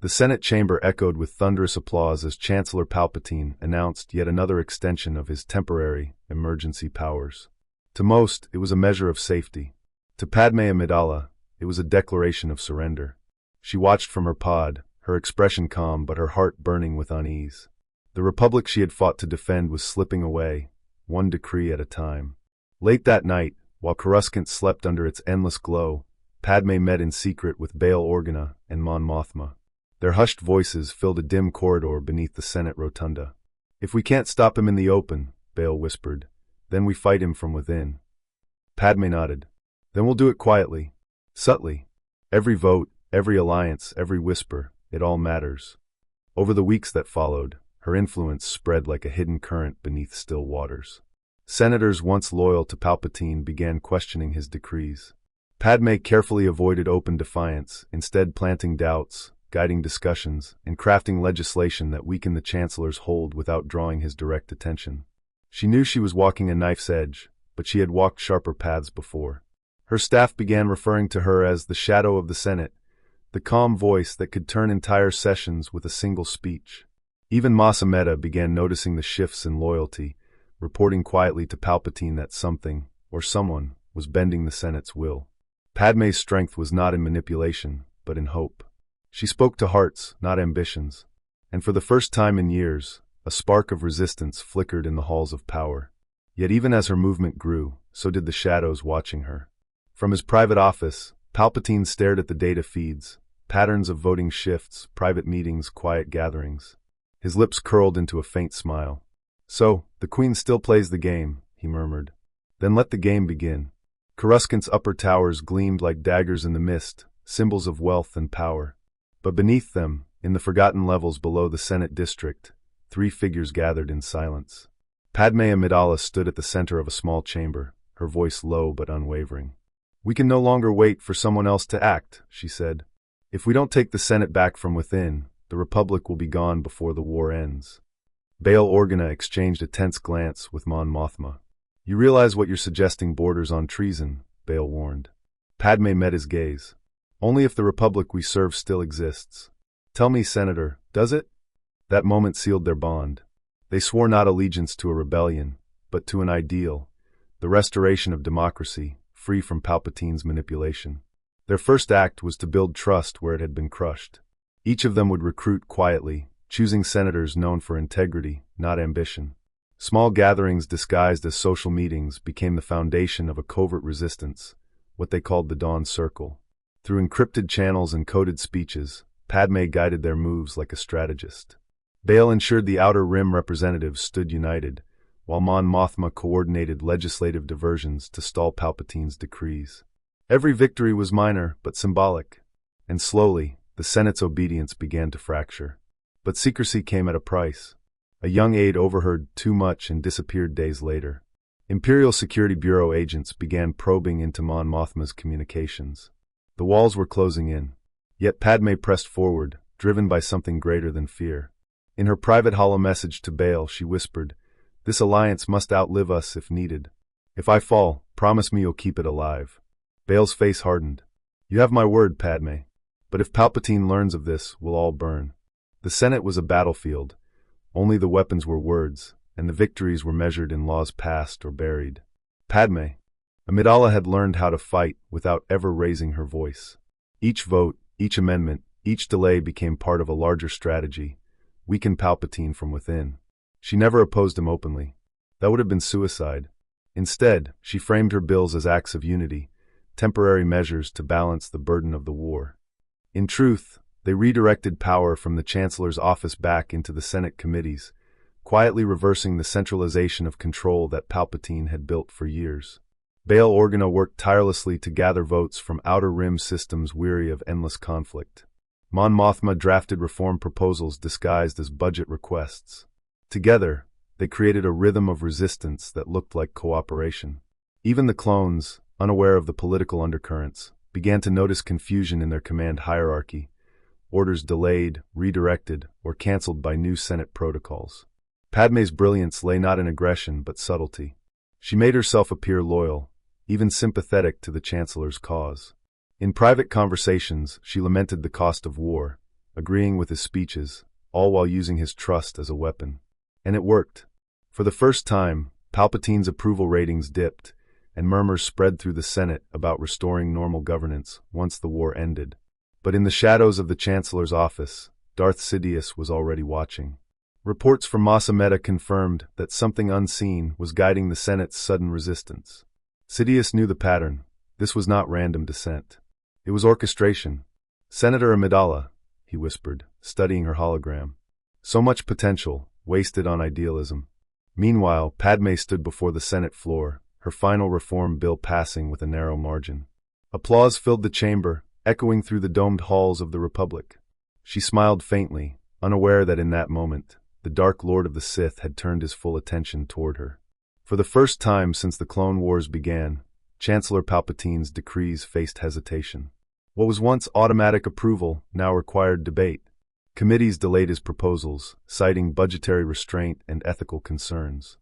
The Senate chamber echoed with thunderous applause as Chancellor Palpatine announced yet another extension of his temporary emergency powers. To most, it was a measure of safety. To Padmé Amidala, it was a declaration of surrender. She watched from her pod, her expression calm but her heart burning with unease. The republic she had fought to defend was slipping away, one decree at a time. Late that night, while Coruscant slept under its endless glow, Padme met in secret with Bail Organa and Mon Mothma. Their hushed voices filled a dim corridor beneath the Senate rotunda. "If we can't stop him in the open," Bail whispered, "then we fight him from within." Padme nodded. "Then we'll do it quietly, subtly. Every vote, every alliance, every whisper, it all matters." Over the weeks that followed, her influence spread like a hidden current beneath still waters. Senators once loyal to Palpatine began questioning his decrees. Padme carefully avoided open defiance, instead planting doubts, guiding discussions, and crafting legislation that weakened the Chancellor's hold without drawing his direct attention. She knew she was walking a knife's edge, but she had walked sharper paths before. Her staff began referring to her as the shadow of the Senate, the calm voice that could turn entire sessions with a single speech. Even Mas Amedda began noticing the shifts in loyalty, reporting quietly to Palpatine that something, or someone, was bending the Senate's will. Padme's strength was not in manipulation, but in hope. She spoke to hearts, not ambitions. And for the first time in years, a spark of resistance flickered in the halls of power. Yet even as her movement grew, so did the shadows watching her. From his private office, Palpatine stared at the data feeds, patterns of voting shifts, private meetings, quiet gatherings. His lips curled into a faint smile. "So, the Queen still plays the game," he murmured. "Then let the game begin." Coruscant's upper towers gleamed like daggers in the mist, symbols of wealth and power. But beneath them, in the forgotten levels below the Senate district, three figures gathered in silence. Padmé Amidala stood at the center of a small chamber, her voice low but unwavering. "We can no longer wait for someone else to act," she said. "If we don't take the Senate back from within, the Republic will be gone before the war ends." Bail Organa exchanged a tense glance with Mon Mothma. "You realize what you're suggesting borders on treason," Bail warned. Padme met his gaze. "Only if the Republic we serve still exists. Tell me, Senator, does it?" That moment sealed their bond. They swore not allegiance to a rebellion, but to an ideal, the restoration of democracy, free from Palpatine's manipulation. Their first act was to build trust where it had been crushed. Each of them would recruit quietly, choosing senators known for integrity, not ambition. Small gatherings disguised as social meetings became the foundation of a covert resistance, what they called the Dawn Circle. Through encrypted channels and coded speeches, Padme guided their moves like a strategist. Bail ensured the Outer Rim representatives stood united, while Mon Mothma coordinated legislative diversions to stall Palpatine's decrees. Every victory was minor but symbolic, and slowly, the Senate's obedience began to fracture. But secrecy came at a price. A young aide overheard too much and disappeared days later. Imperial Security Bureau agents began probing into Mon Mothma's communications. The walls were closing in. Yet Padme pressed forward, driven by something greater than fear. In her private hollow message to Bail, she whispered, "This alliance must outlive us if needed. If I fall, promise me you'll keep it alive." Bail's face hardened. "You have my word, Padme. But if Palpatine learns of this, we'll all burn." The Senate was a battlefield. Only the weapons were words, and the victories were measured in laws passed or buried. Padme Amidala had learned how to fight without ever raising her voice. Each vote, each amendment, each delay became part of a larger strategy, weaken Palpatine from within. She never opposed him openly. That would have been suicide. Instead, she framed her bills as acts of unity, temporary measures to balance the burden of the war. In truth, they redirected power from the Chancellor's office back into the Senate committees, quietly reversing the centralization of control that Palpatine had built for years. Bail Organa worked tirelessly to gather votes from Outer Rim systems weary of endless conflict. Mon Mothma drafted reform proposals disguised as budget requests. Together, they created a rhythm of resistance that looked like cooperation. Even the clones, unaware of the political undercurrents, began to notice confusion in their command hierarchy, orders delayed, redirected, or cancelled by new Senate protocols. Padme's brilliance lay not in aggression but subtlety. She made herself appear loyal, even sympathetic to the Chancellor's cause. In private conversations, she lamented the cost of war, agreeing with his speeches, all while using his trust as a weapon. And it worked. For the first time, Palpatine's approval ratings dipped, and murmurs spread through the Senate about restoring normal governance once the war ended. But in the shadows of the Chancellor's office, Darth Sidious was already watching. Reports from Mas Amedda confirmed that something unseen was guiding the Senate's sudden resistance. Sidious knew the pattern. This was not random dissent. It was orchestration. "Senator Amidala," he whispered, studying her hologram. So much potential, wasted on idealism. Meanwhile, Padme stood before the Senate floor, her final reform bill passing with a narrow margin. Applause filled the chamber, echoing through the domed halls of the Republic. She smiled faintly, unaware that in that moment, the Dark Lord of the Sith had turned his full attention toward her. For the first time since the Clone Wars began, Chancellor Palpatine's decrees faced hesitation. What was once automatic approval now required debate. Committees delayed his proposals, citing budgetary restraint and ethical concerns.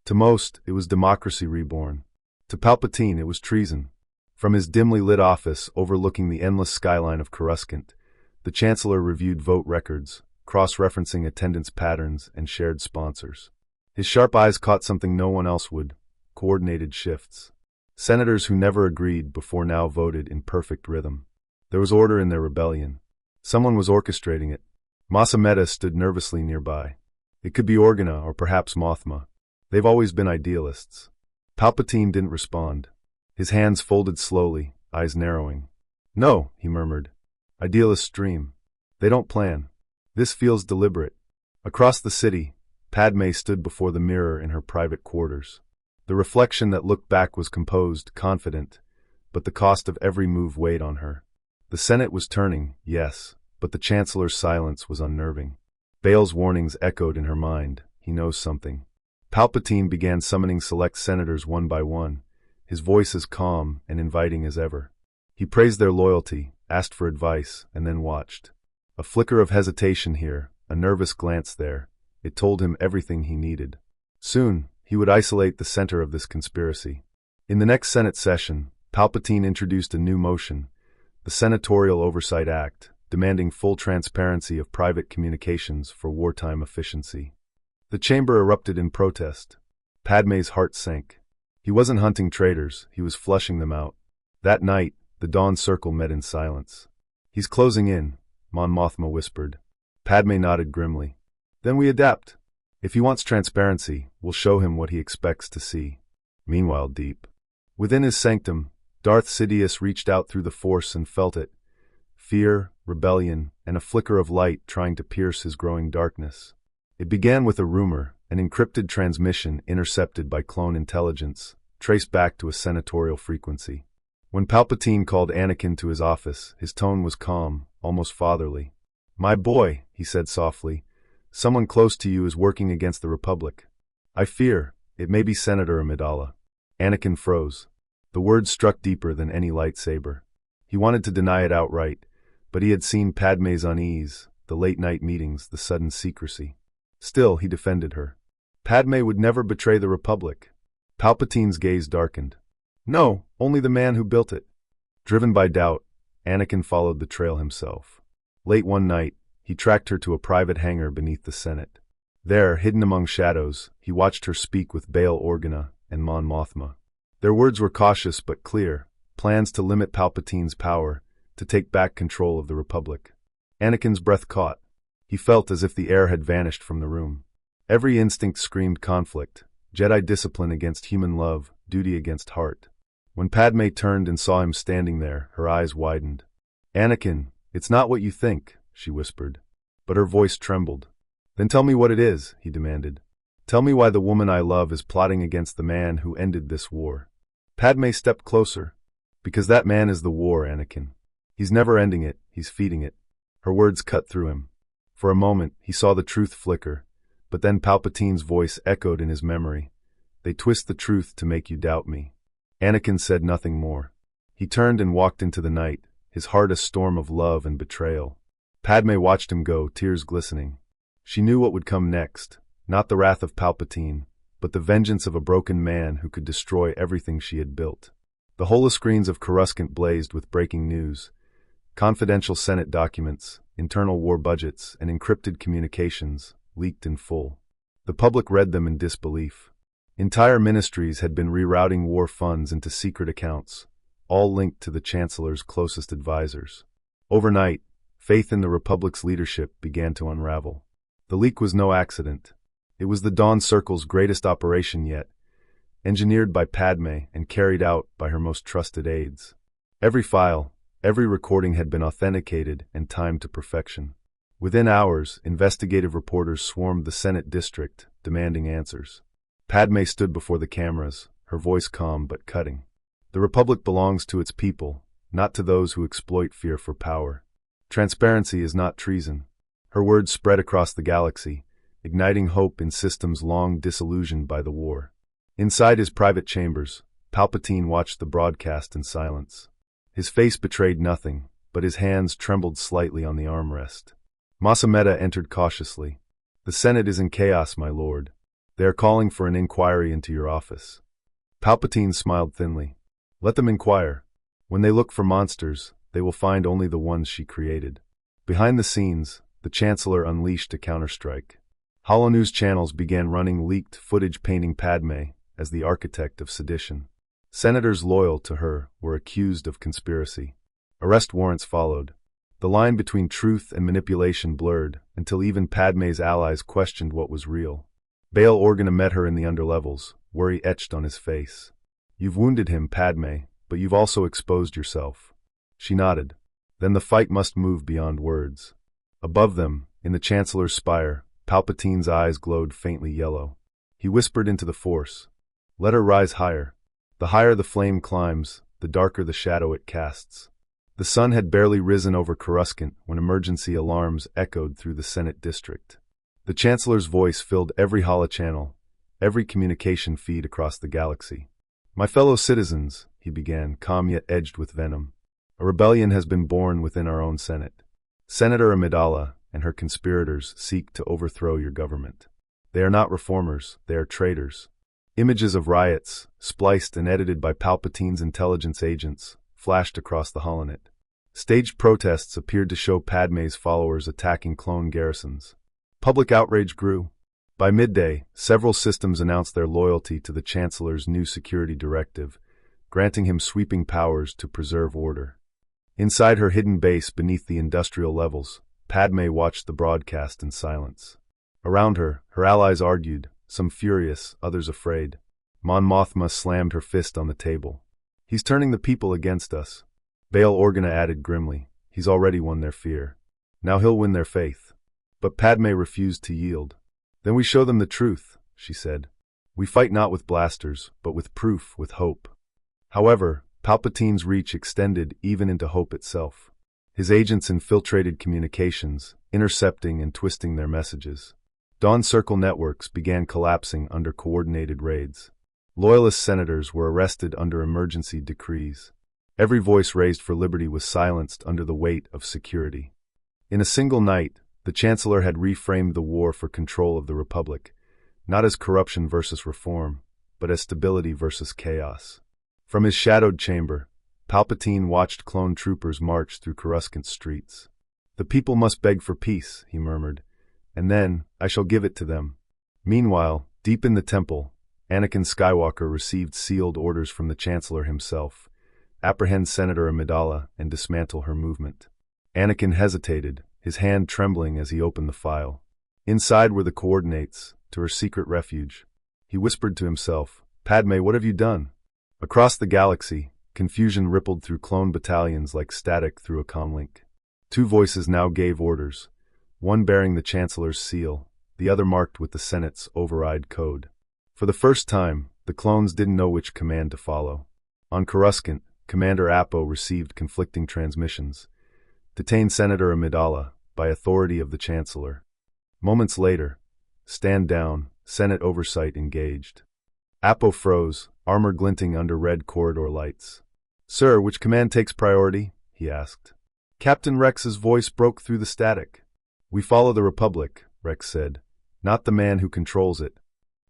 To most, it was democracy reborn. To Palpatine, it was treason. From his dimly lit office overlooking the endless skyline of Coruscant, the Chancellor reviewed vote records, cross-referencing attendance patterns and shared sponsors. His sharp eyes caught something no one else would: coordinated shifts. Senators who never agreed before now voted in perfect rhythm. There was order in their rebellion. Someone was orchestrating it. Mas Amedda stood nervously nearby. It could be Organa or perhaps Mothma. They've always been idealists. Palpatine didn't respond. His hands folded slowly, eyes narrowing. "No," he murmured. "Idealists dream. They don't plan. This feels deliberate." Across the city, Padme stood before the mirror in her private quarters. The reflection that looked back was composed, confident, but the cost of every move weighed on her. The Senate was turning, yes, but the Chancellor's silence was unnerving. Bael's warnings echoed in her mind. He knows something. Palpatine began summoning select senators one by one, his voice as calm and inviting as ever. He praised their loyalty, asked for advice, and then watched. A flicker of hesitation here, a nervous glance there. It told him everything he needed. Soon, he would isolate the center of this conspiracy. In the next Senate session, Palpatine introduced a new motion, the Senatorial Oversight Act, demanding full transparency of private communications for wartime efficiency. The chamber erupted in protest. Padme's heart sank. He wasn't hunting traitors, he was flushing them out. That night, the Dawn Circle met in silence. "He's closing in," Mon Mothma whispered. Padme nodded grimly. "Then we adapt. If he wants transparency, we'll show him what he expects to see." Meanwhile, deep within his sanctum, Darth Sidious reached out through the Force and felt it. Fear, rebellion, and a flicker of light trying to pierce his growing darkness. It began with a rumor, an encrypted transmission intercepted by clone intelligence, traced back to a senatorial frequency. When Palpatine called Anakin to his office, his tone was calm, almost fatherly. "My boy," he said softly, "someone close to you is working against the Republic. I fear it may be Senator Amidala." Anakin froze. The words struck deeper than any lightsaber. He wanted to deny it outright, but he had seen Padme's unease, the late-night meetings, the sudden secrecy. Still, he defended her. Padme would never betray the Republic. Palpatine's gaze darkened. "No, only the man who built it." Driven by doubt, Anakin followed the trail himself. Late one night, he tracked her to a private hangar beneath the Senate. There, hidden among shadows, he watched her speak with Bail Organa and Mon Mothma. Their words were cautious but clear, plans to limit Palpatine's power, to take back control of the Republic. Anakin's breath caught. He felt as if the air had vanished from the room. Every instinct screamed conflict, Jedi discipline against human love, duty against heart. When Padme turned and saw him standing there, her eyes widened. "Anakin, it's not what you think," she whispered. But her voice trembled. "Then tell me what it is," he demanded. "Tell me why the woman I love is plotting against the man who ended this war." Padme stepped closer. "Because that man is the war, Anakin. He's never ending it, he's feeding it." Her words cut through him. For a moment, he saw the truth flicker, but then Palpatine's voice echoed in his memory. "They twist the truth to make you doubt me." Anakin said nothing more. He turned and walked into the night, his heart a storm of love and betrayal. Padme watched him go, tears glistening. She knew what would come next, not the wrath of Palpatine, but the vengeance of a broken man who could destroy everything she had built. The holoscreens of Coruscant blazed with breaking news. Confidential Senate documents, internal war budgets, and encrypted communications, leaked in full. The public read them in disbelief. Entire ministries had been rerouting war funds into secret accounts, all linked to the Chancellor's closest advisors. Overnight, faith in the Republic's leadership began to unravel. The leak was no accident. It was the Dawn Circle's greatest operation yet, engineered by Padme and carried out by her most trusted aides. Every file, every recording had been authenticated and timed to perfection. Within hours, investigative reporters swarmed the Senate district, demanding answers. Padme stood before the cameras, her voice calm but cutting. The Republic belongs to its people, not to those who exploit fear for power. Transparency is not treason. Her words spread across the galaxy, igniting hope in systems long disillusioned by the war. Inside his private chambers, Palpatine watched the broadcast in silence. His face betrayed nothing, but his hands trembled slightly on the armrest. Mas Amedda entered cautiously. "The Senate is in chaos, my lord. They are calling for an inquiry into your office." Palpatine smiled thinly. "Let them inquire. When they look for monsters, they will find only the ones she created." Behind the scenes, the Chancellor unleashed a counterstrike. Holonews channels began running leaked footage painting Padme as the architect of sedition. Senators loyal to her were accused of conspiracy. Arrest warrants followed. The line between truth and manipulation blurred until even Padme's allies questioned what was real. Bail Organa met her in the underlevels, worry etched on his face. "You've wounded him, Padme, but you've also exposed yourself." She nodded. Then the fight must move beyond words. Above them, in the Chancellor's spire, Palpatine's eyes glowed faintly yellow. He whispered into the Force, "Let her rise higher. The higher the flame climbs, the darker the shadow it casts." The sun had barely risen over Coruscant when emergency alarms echoed through the Senate district. The Chancellor's voice filled every holochannel, every communication feed across the galaxy. "My fellow citizens," he began, calm yet edged with venom, "a rebellion has been born within our own Senate. Senator Amidala and her conspirators seek to overthrow your government. They are not reformers, they are traitors." Images of riots, spliced and edited by Palpatine's intelligence agents, flashed across the holonet. Staged protests appeared to show Padme's followers attacking clone garrisons. Public outrage grew. By midday, several systems announced their loyalty to the Chancellor's new security directive, granting him sweeping powers to preserve order. Inside her hidden base beneath the industrial levels, Padme watched the broadcast in silence. Around her, her allies argued, some furious, others afraid. Mon Mothma slammed her fist on the table. "He's turning the people against us." Bail Organa added grimly, "He's already won their fear. Now he'll win their faith." But Padme refused to yield. "Then we show them the truth," she said. "We fight not with blasters, but with proof, with hope." However, Palpatine's reach extended even into hope itself. His agents infiltrated communications, intercepting and twisting their messages. Dawn Circle networks began collapsing under coordinated raids. Loyalist senators were arrested under emergency decrees. Every voice raised for liberty was silenced under the weight of security. In a single night, the Chancellor had reframed the war for control of the Republic, not as corruption versus reform, but as stability versus chaos. From his shadowed chamber, Palpatine watched clone troopers march through Coruscant streets. "The people must beg for peace," he murmured, "and then I shall give it to them." Meanwhile, deep in the temple, Anakin Skywalker received sealed orders from the Chancellor himself: apprehend Senator Amidala and dismantle her movement. Anakin hesitated, his hand trembling as he opened the file. Inside were the coordinates to her secret refuge. He whispered to himself, "Padme, what have you done?" Across the galaxy, confusion rippled through clone battalions like static through a comlink. Two voices now gave orders, one bearing the Chancellor's seal, the other marked with the Senate's override code. For the first time, the clones didn't know which command to follow. On Coruscant, Commander Appo received conflicting transmissions. Detain Senator Amidala, by authority of the Chancellor. Moments later, stand down, Senate oversight engaged. Appo froze, armor glinting under red corridor lights. "Sir, which command takes priority?" he asked. Captain Rex's voice broke through the static. "We follow the Republic," Rex said, "not the man who controls it."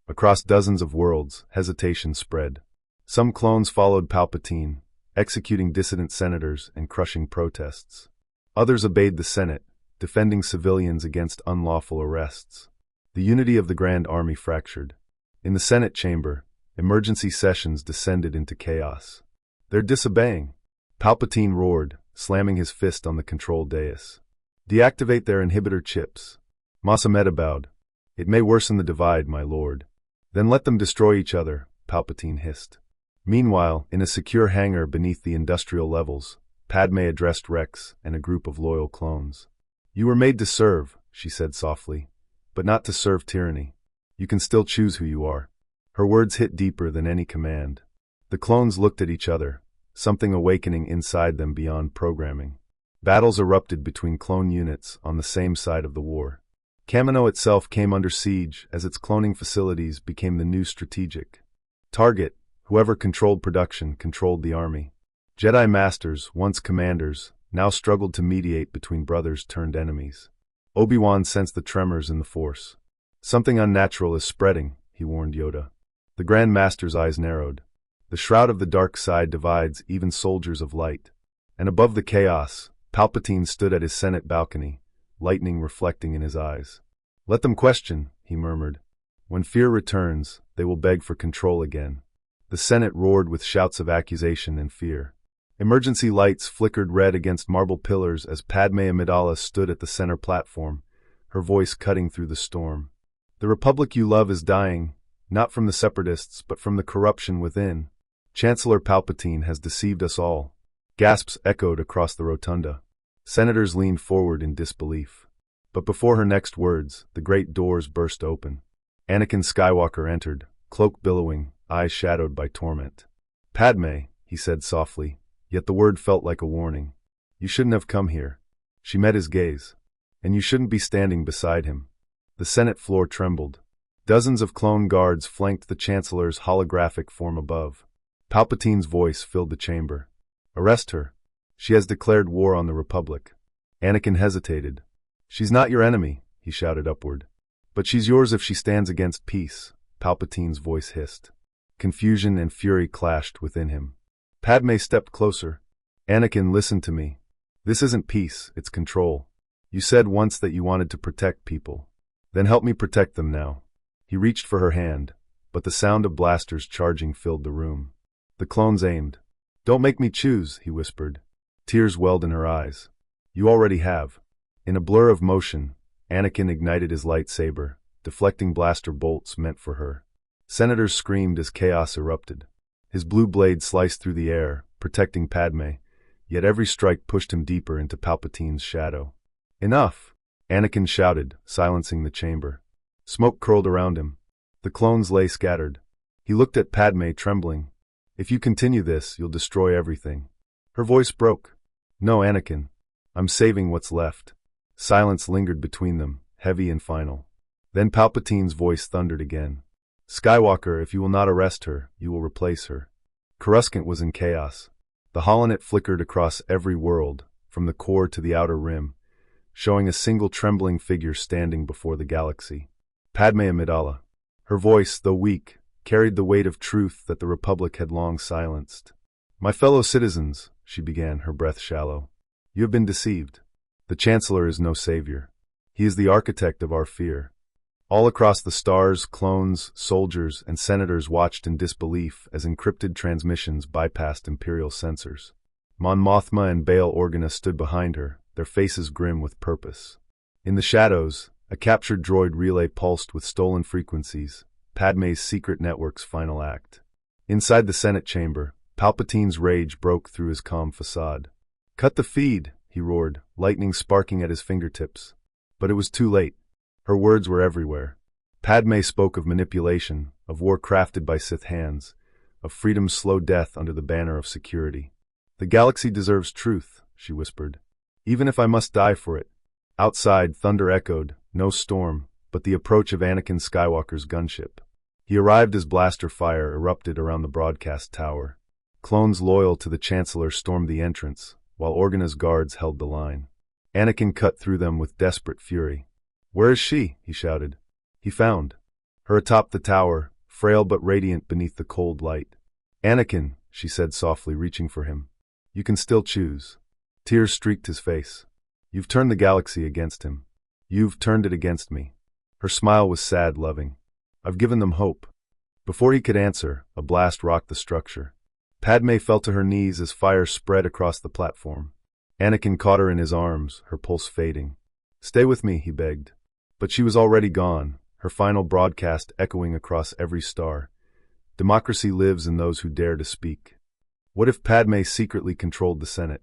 Across dozens of worlds, hesitation spread. Some clones followed Palpatine, executing dissident senators and crushing protests. Others obeyed the Senate, defending civilians against unlawful arrests. The unity of the Grand Army fractured. In the Senate chamber, emergency sessions descended into chaos. "They're disobeying," Palpatine roared, slamming his fist on the control dais. "Deactivate their inhibitor chips." Amidala bowed. "It may worsen the divide, my lord." "Then let them destroy each other," Palpatine hissed. Meanwhile, in a secure hangar beneath the industrial levels, Padme addressed Rex and a group of loyal clones. "You were made to serve," she said softly, "but not to serve tyranny. You can still choose who you are." Her words hit deeper than any command. The clones looked at each other, something awakening inside them beyond programming. Battles erupted between clone units on the same side of the war. Kamino itself came under siege as its cloning facilities became the new strategic target. Whoever controlled production controlled the army. Jedi Masters, once commanders, now struggled to mediate between brothers turned enemies. Obi-Wan sensed the tremors in the Force. "Something unnatural is spreading," he warned Yoda. The Grand Master's eyes narrowed. "The shroud of the dark side divides even soldiers of light." And above the chaos, Palpatine stood at his Senate balcony, lightning reflecting in his eyes. "Let them question," he murmured. "When fear returns, they will beg for control again." The Senate roared with shouts of accusation and fear. Emergency lights flickered red against marble pillars as Padmé Amidala stood at the center platform, her voice cutting through the storm. "The republic you love is dying, not from the separatists but from the corruption within. Chancellor Palpatine has deceived us all." Gasps echoed across the rotunda. Senators leaned forward in disbelief. But before her next words, the great doors burst open. Anakin Skywalker entered, cloak billowing, eyes shadowed by torment. "Padme," he said softly, yet the word felt like a warning. "You shouldn't have come here." She met his gaze. "And you shouldn't be standing beside him." The Senate floor trembled. Dozens of clone guards flanked the Chancellor's holographic form above. Palpatine's voice filled the chamber. "Arrest her. She has declared war on the Republic." Anakin hesitated. "She's not your enemy," he shouted upward. "But she's yours if she stands against peace," Palpatine's voice hissed. Confusion and fury clashed within him. Padme stepped closer. "Anakin, listen to me. This isn't peace, it's control. You said once that you wanted to protect people. Then help me protect them now." He reached for her hand, but the sound of blasters charging filled the room. The clones aimed. "Don't make me choose," he whispered. Tears welled in her eyes. "You already have." In a blur of motion, Anakin ignited his lightsaber, deflecting blaster bolts meant for her. Senators screamed as chaos erupted. His blue blade sliced through the air, protecting Padme, yet every strike pushed him deeper into Palpatine's shadow. "Enough!" Anakin shouted, silencing the chamber. Smoke curled around him. The clones lay scattered. He looked at Padme, trembling. "If you continue this, you'll destroy everything." Her voice broke. "No, Anakin. I'm saving what's left." Silence lingered between them, heavy and final. Then Palpatine's voice thundered again. "Skywalker, if you will not arrest her, you will replace her." Coruscant was in chaos. The holonet flickered across every world, from the core to the outer rim, showing a single trembling figure standing before the galaxy. Padmé Amidala. Her voice, though weak, carried the weight of truth that the Republic had long silenced. "My fellow citizens," she began, her breath shallow, "you have been deceived. The Chancellor is no savior. He is the architect of our fear." All across the stars, clones, soldiers, and senators watched in disbelief as encrypted transmissions bypassed Imperial sensors. Mon Mothma and Bail Organa stood behind her, their faces grim with purpose. In the shadows, a captured droid relay pulsed with stolen frequencies, Padme's secret network's final act. Inside the Senate chamber, Palpatine's rage broke through his calm facade. "Cut the feed," he roared, lightning sparking at his fingertips. But it was too late. Her words were everywhere. Padme spoke of manipulation, of war crafted by Sith hands, of freedom's slow death under the banner of security. "The galaxy deserves truth," she whispered. "Even if I must die for it." Outside, thunder echoed, no storm, but the approach of Anakin Skywalker's gunship. He arrived as blaster fire erupted around the broadcast tower. Clones loyal to the Chancellor stormed the entrance, while Organa's guards held the line. Anakin cut through them with desperate fury. "Where is she?" he shouted. He found her atop the tower, frail but radiant beneath the cold light. "Anakin," she said softly, reaching for him. "You can still choose." Tears streaked his face. You've turned the galaxy against him. You've turned it against me. Her smile was sad, loving. I've given them hope. Before he could answer, a blast rocked the structure. Padme fell to her knees as fire spread across the platform. Anakin caught her in his arms, her pulse fading. Stay with me, he begged. But she was already gone, her final broadcast echoing across every star. Democracy lives in those who dare to speak. What if Padme secretly controlled the Senate?